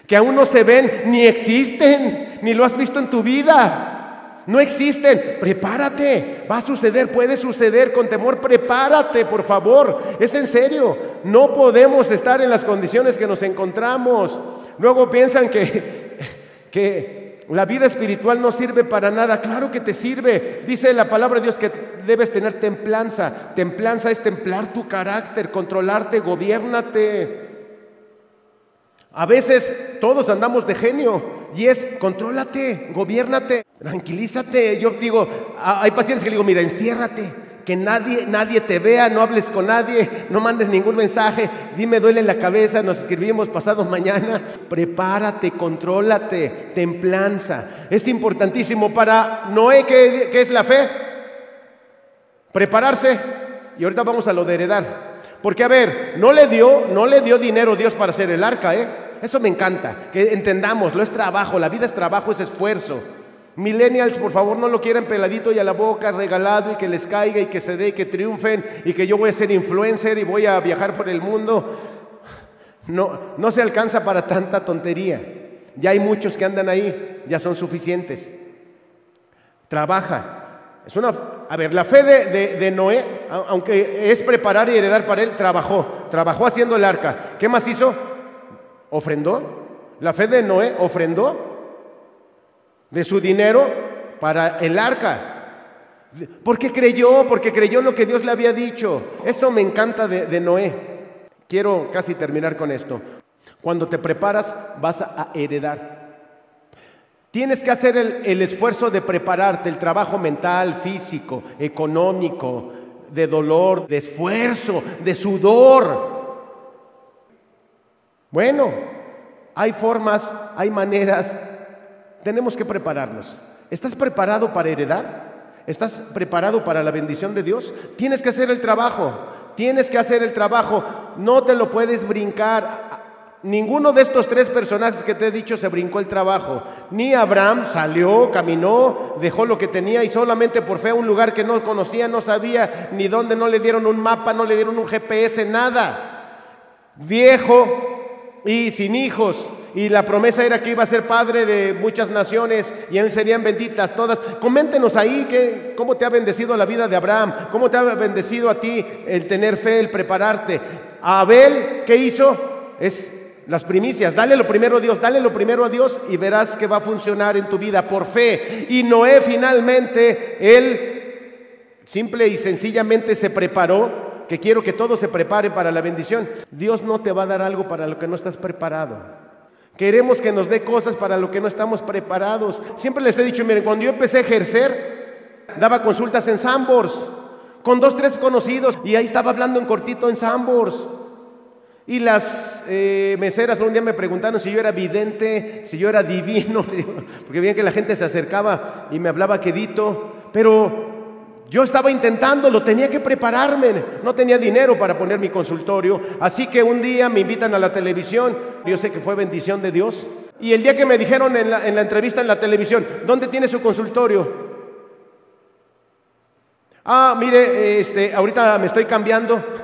A: que aún no se ven, ni existen, ni lo has visto en tu vida. No existen. Prepárate, va a suceder, puede suceder. Con temor, prepárate, por favor. Es en serio. No podemos estar en las condiciones que nos encontramos. Luego piensan que la vida espiritual no sirve para nada. Claro que te sirve. Dice la palabra de Dios que debes tener templanza. Templanza es templar tu carácter, controlarte, gobiérnate. A veces todos andamos de genio y es contrólate, gobiérnate, tranquilízate. Yo digo, hay pacientes que le digo, mira, enciérrate, que nadie te vea, no hables con nadie, no mandes ningún mensaje, dime duele la cabeza, nos escribimos pasado mañana. Prepárate, contrólate, templanza. Es importantísimo para Noé. ¿Qué es la fe? Prepararse. Y ahorita vamos a lo de heredar. Porque a ver, no le dio dinero Dios para hacer el arca, Eso me encanta, que entendamos, es trabajo, la vida es trabajo, es esfuerzo. Millennials, por favor, no lo quieran peladito y a la boca, regalado, y que les caiga y que se dé y que triunfen y que yo voy a ser influencer y voy a viajar por el mundo. No se alcanza para tanta tontería. Ya hay muchos que andan ahí, ya son suficientes. Trabaja. A ver, la fe de Noé, aunque es preparar y heredar para él, trabajó haciendo el arca. ¿Qué más hizo? Ofrendó. La fe de Noé ofrendó de su dinero para el arca. Porque creyó lo que Dios le había dicho. Esto me encanta de Noé. Quiero casi terminar con esto. Cuando te preparas, vas a heredar. Tienes que hacer el esfuerzo de prepararte, el trabajo mental, físico, económico, de dolor, de esfuerzo, de sudor. Bueno, hay formas, hay maneras. Tenemos que prepararnos. ¿Estás preparado para heredar? ¿Estás preparado para la bendición de Dios? Tienes que hacer el trabajo. No te lo puedes brincar. Ninguno de estos tres personajes que te he dicho se brincó el trabajo. Ni Abraham salió, caminó, dejó lo que tenía y solamente por fe a un lugar que no conocía, no sabía ni dónde, no le dieron un mapa, no le dieron un GPS, nada. Viejo y sin hijos. Y la promesa era que iba a ser padre de muchas naciones y en él serían benditas todas. Coméntenos ahí cómo te ha bendecido la vida de Abraham, cómo te ha bendecido a ti el tener fe, el prepararte. A Abel, ¿qué hizo? Es las primicias. Dale lo primero a Dios y verás que va a funcionar en tu vida por fe. Y Noé finalmente, él simple y sencillamente se preparó, que quiero que todos se preparen para la bendición. Dios no te va a dar algo para lo que no estás preparado. Queremos que nos dé cosas para lo que no estamos preparados. Siempre les he dicho, miren, cuando yo empecé a ejercer, daba consultas en Sanborns, con 2, 3 conocidos, y ahí estaba hablando en cortito en Sanborns. Y las meseras un día me preguntaron si yo era vidente, si yo era divino, porque veían que la gente se acercaba y me hablaba quedito, pero yo estaba intentándolo, tenía que prepararme, no tenía dinero para poner mi consultorio, así que un día me invitan a la televisión, yo sé que fue bendición de Dios, y el día que me dijeron en la entrevista en la televisión, ¿dónde tiene su consultorio? Mire, ahorita me estoy cambiando.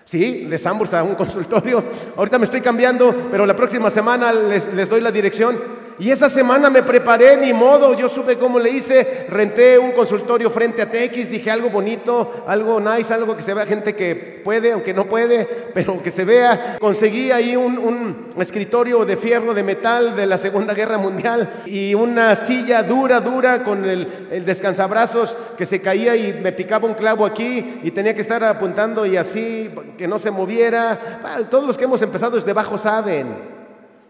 A: Sí, de Sanborns a un consultorio. Ahorita me estoy cambiando, pero la próxima semana les doy la dirección. Y esa semana me preparé, ni modo, yo supe cómo le hice. Renté un consultorio frente a TX, dije algo bonito, algo nice, algo que se vea gente que puede, aunque no puede, pero que se vea. Conseguí ahí un escritorio de fierro, de metal de la Segunda Guerra Mundial y una silla dura con el descansabrazos que se caía y me picaba un clavo aquí y tenía que estar apuntando y así, que no se moviera. Todos los que hemos empezado desde abajo saben.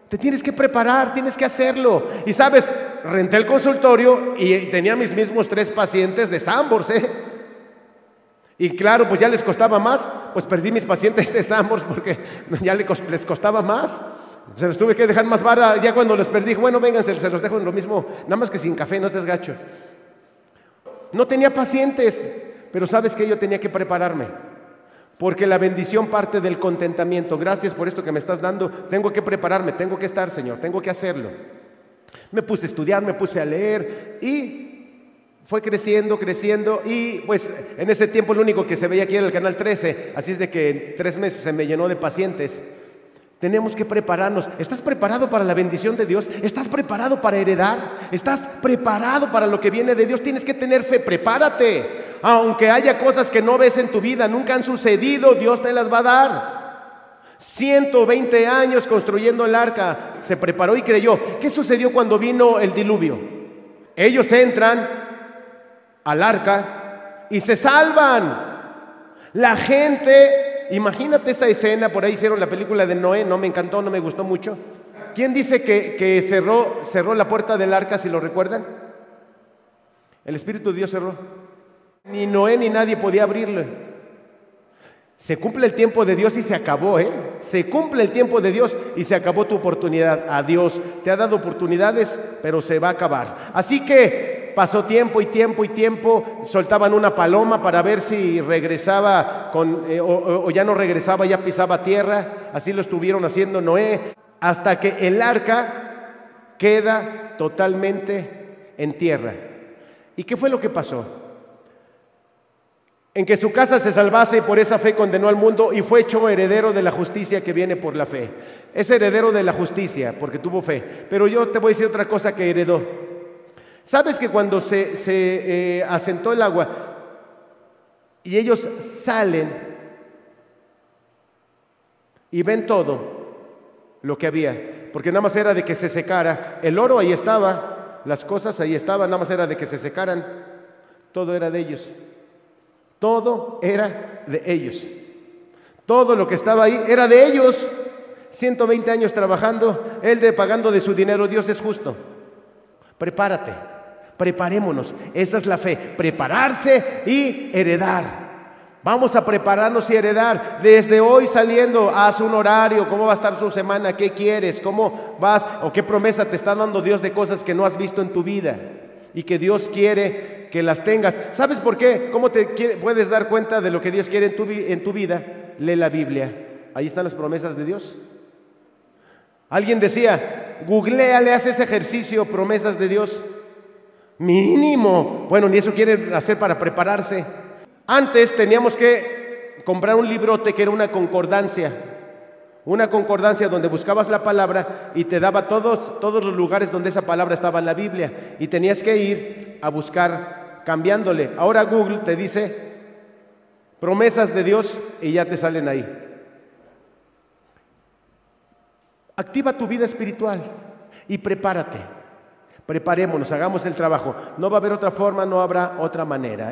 A: Te tienes que preparar, tienes que hacerlo. Y sabes, renté el consultorio y tenía mis mismos 3 pacientes de Sanborns, Y claro, pues ya les costaba más, pues perdí mis pacientes de Sanborns porque ya les costaba más. Se los tuve que dejar más vara. Ya cuando les perdí, bueno, vénganse, se los dejo en lo mismo, nada más que sin café, no estés gacho. No tenía pacientes, pero ¿sabes qué? Yo tenía que prepararme, porque la bendición parte del contentamiento. Gracias por esto que me estás dando. Tengo que prepararme, tengo que estar, Señor, tengo que hacerlo. Me puse a estudiar, me puse a leer y fue creciendo y pues en ese tiempo lo único que se veía aquí era el Canal 13, así es de que en 3 meses se me llenó de pacientes. Tenemos que prepararnos. ¿Estás preparado para la bendición de Dios? ¿Estás preparado para heredar? ¿Estás preparado para lo que viene de Dios? Tienes que tener fe, prepárate. Aunque haya cosas que no ves en tu vida, nunca han sucedido, Dios te las va a dar. 120 años construyendo el arca, se preparó y creyó. ¿Qué sucedió cuando vino el diluvio? Ellos entran al arca y se salvan. La gente, imagínate esa escena, por ahí hicieron la película de Noé, no me encantó, no me gustó mucho. ¿Quién dice que cerró la puerta del arca, si lo recuerdan? El Espíritu de Dios cerró. Ni Noé ni nadie podía abrirlo. Se cumple el tiempo de Dios y se acabó, Se cumple el tiempo de Dios y se acabó tu oportunidad. Adiós. Te ha dado oportunidades, pero se va a acabar. Así que pasó tiempo y tiempo. Soltaban una paloma para ver si regresaba o ya no regresaba, ya pisaba tierra. Así lo estuvieron haciendo Noé, hasta que el arca queda totalmente en tierra. ¿Y qué fue lo que pasó? En que su casa se salvase, y por esa fe condenó al mundo y fue hecho heredero de la justicia que viene por la fe. Es heredero de la justicia porque tuvo fe. Pero yo te voy a decir otra cosa que heredó. ¿Sabes que cuando se asentó el agua y ellos salen y ven todo lo que había? Porque nada más era de que se secara. El oro ahí estaba, las cosas ahí estaban, nada más era de que se secaran. Todo era de ellos. Todo era de ellos. Todo lo que estaba ahí era de ellos. 120 años trabajando, él pagando de su dinero. Dios es justo. Prepárate, preparémonos. Esa es la fe, prepararse y heredar. Vamos a prepararnos y heredar. Desde hoy saliendo, haz un horario. ¿Cómo va a estar tu semana? ¿Qué quieres? ¿Cómo vas? ¿O qué promesa te está dando Dios de cosas que no has visto en tu vida y que Dios quiere que las tengas? ¿Sabes por qué? ¿Cómo te puedes dar cuenta de lo que Dios quiere en tu vida? Lee la Biblia. Ahí están las promesas de Dios. Alguien decía, googleale, haz ese ejercicio, promesas de Dios. Mínimo. Bueno, ni eso quieren hacer para prepararse. Antes teníamos que comprar un librote que era una concordancia. Una concordancia donde buscabas la palabra y te daba todos los lugares donde esa palabra estaba en la Biblia. Y tenías que ir a buscar cambiándole. Ahora Google te dice promesas de Dios y ya te salen ahí. Activa tu vida espiritual y prepárate. Preparémonos, hagamos el trabajo. No va a haber otra forma, no habrá otra manera.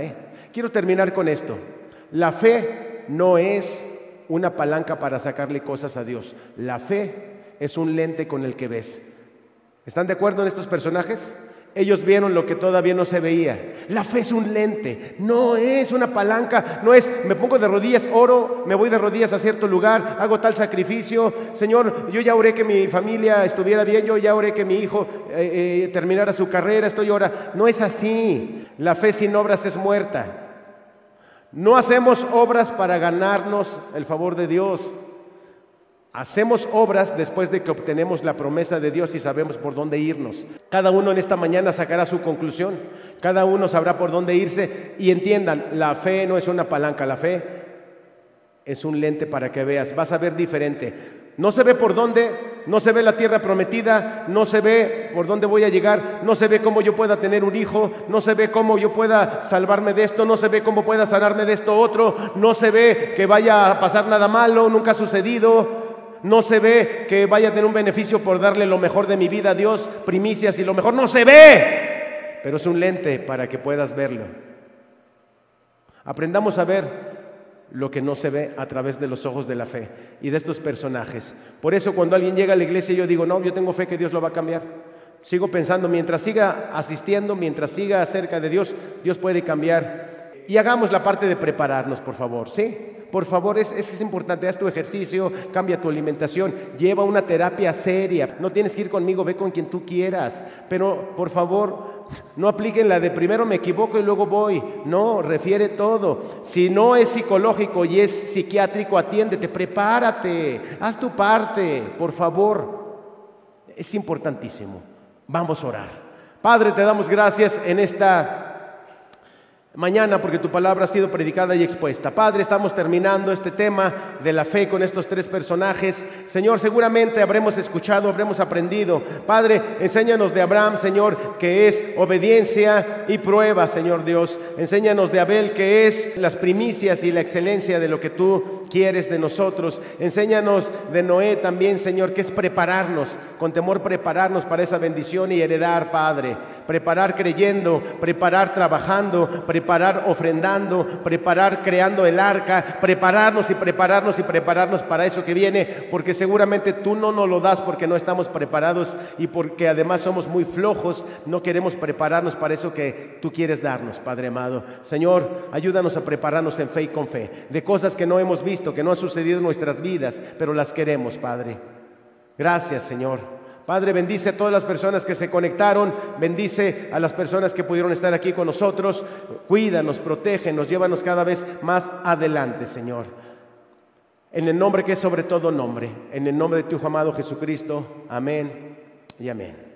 A: Quiero terminar con esto. La fe no es una palanca para sacarle cosas a Dios. La fe es un lente con el que ves. ¿Están de acuerdo en estos personajes? Ellos vieron lo que todavía no se veía. La fe es un lente, no es una palanca. No es, me pongo de rodillas, oro, me voy de rodillas a cierto lugar, hago tal sacrificio. Señor, yo ya oré que mi familia estuviera bien, yo ya oré que mi hijo terminara su carrera, estoy ahora. No es así. La fe sin obras es muerta. No hacemos obras para ganarnos el favor de Dios. Hacemos obras después de que obtenemos la promesa de Dios y sabemos por dónde irnos. Cada uno en esta mañana sacará su conclusión. Cada uno sabrá por dónde irse. Y entiendan, la fe no es una palanca. La fe es un lente para que veas. Vas a ver diferente. No se ve por dónde, no se ve la tierra prometida, no se ve por dónde voy a llegar, no se ve cómo yo pueda tener un hijo, no se ve cómo yo pueda salvarme de esto, no se ve cómo pueda sanarme de esto otro, no se ve que vaya a pasar nada malo, nunca ha sucedido. No se ve que vaya a tener un beneficio por darle lo mejor de mi vida a Dios, primicias y lo mejor. No se ve, pero es un lente para que puedas verlo. Aprendamos a ver lo que no se ve a través de los ojos de la fe y de estos personajes. Por eso cuando alguien llega a la iglesia yo digo, no, yo tengo fe que Dios lo va a cambiar. sigo pensando, mientras siga asistiendo, mientras siga cerca de Dios, Dios puede cambiar. Y hagamos la parte de prepararnos, por favor, ¿sí? Por favor, es importante. Haz tu ejercicio, cambia tu alimentación, lleva una terapia seria. No tienes que ir conmigo, ve con quien tú quieras. Pero, por favor, no apliquen la de primero me equivoco y luego voy. No, refiere todo. Si no es psicológico y es psiquiátrico, atiéndete, prepárate, haz tu parte, por favor. Es importantísimo. Vamos a orar. Padre, te damos gracias en esta mañana porque tu palabra ha sido predicada y expuesta. Padre, estamos terminando este tema de la fe con estos tres personajes. Señor, seguramente habremos escuchado, habremos aprendido. Padre, enséñanos de Abraham, Señor, que es obediencia y prueba, Señor Dios. Enséñanos de Abel, que es las primicias y la excelencia de lo que tú quieres de nosotros. Enséñanos de Noé también, Señor, que es prepararnos, con temor prepararnos para esa bendición y heredar, Padre. Preparar creyendo, preparar trabajando, preparar ofrendando, preparar creando el arca, prepararnos y prepararnos y prepararnos para eso que viene, porque seguramente tú no nos lo das porque no estamos preparados y porque además somos muy flojos, no queremos prepararnos para eso que tú quieres darnos, Padre amado. Señor, ayúdanos a prepararnos en fe y con fe, de cosas que no hemos visto, que no han sucedido en nuestras vidas, pero las queremos, Padre. Gracias, Señor. Padre, bendice a todas las personas que se conectaron, bendice a las personas que pudieron estar aquí con nosotros, cuídanos, protégenos, llévanos cada vez más adelante, Señor. En el nombre que es sobre todo nombre, en el nombre de tu Hijo amado Jesucristo, amén y amén.